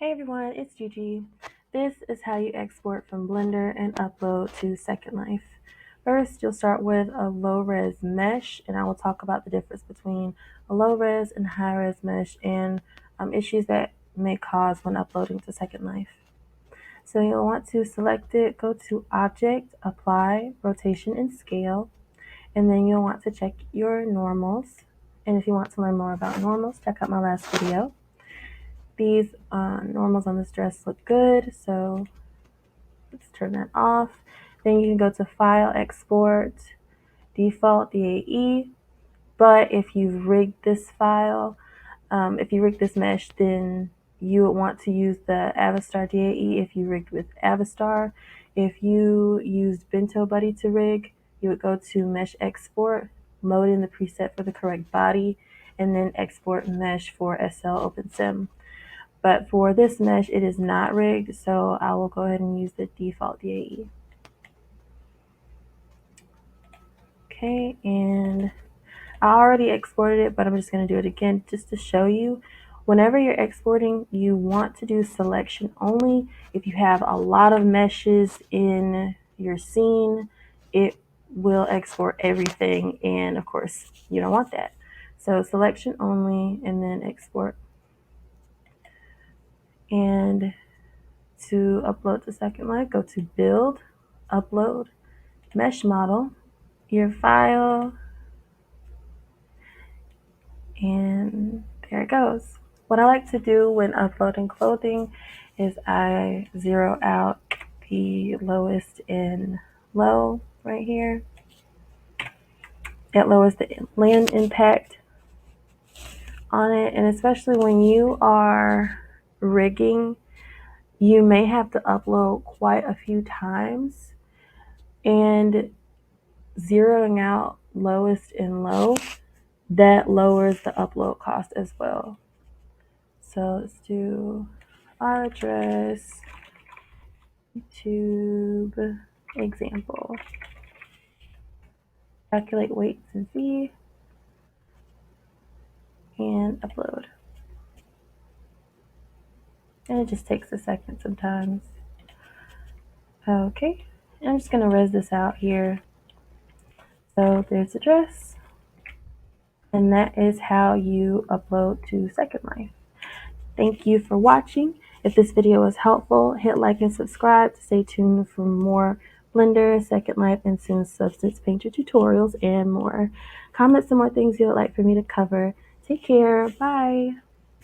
Hey everyone, it's Gigi. This is how you export from Blender and upload to Second Life. First, you'll start with a low-res mesh, and I will talk about the difference between a low-res and high-res mesh and issues that may cause when uploading to Second Life. So you'll want to select it, go to Object, Apply, Rotation and Scale, and then you'll want to check your normals. And if you want to learn more about normals, check out my last video. These normals on this dress look good, so let's turn that off. Then you can go to File, Export, Default DAE. But if you've rigged this file, if you rig this mesh, then you would want to use the Avastar DAE if you rigged with Avastar. If you used Bento Buddy to rig, you would go to Mesh Export, load in the preset for the correct body, and then export mesh for SL OpenSim. But for this mesh, it is not rigged, so I will go ahead and use the default DAE. Okay, and I already exported it, but I'm just going to do it again just to show you. Whenever you're exporting, you want to do selection only. If you have a lot of meshes in your scene, it will export everything, and of course, you don't want that. So selection only, and then export. And to upload to Second Life, go to Build, Upload, Mesh Model, your file, and there it goes. What I like to do when uploading clothing is I zero out the lowest in low right here. It lowers the land impact on it, and especially when you are rigging, you may have to upload quite a few times, and zeroing out lowest in low, that lowers the upload cost as well. So let's do our address, YouTube example. Calculate weights and fee, and upload. And it just takes a second sometimes. Okay, I'm just gonna res this out here. So there's the dress, and that is how you upload to Second Life. Thank you for watching. If this video was helpful, hit like and subscribe to stay tuned for more Blender, Second Life, and soon Substance Painter tutorials and more. Comment some more things you would like for me to cover. Take care. Bye.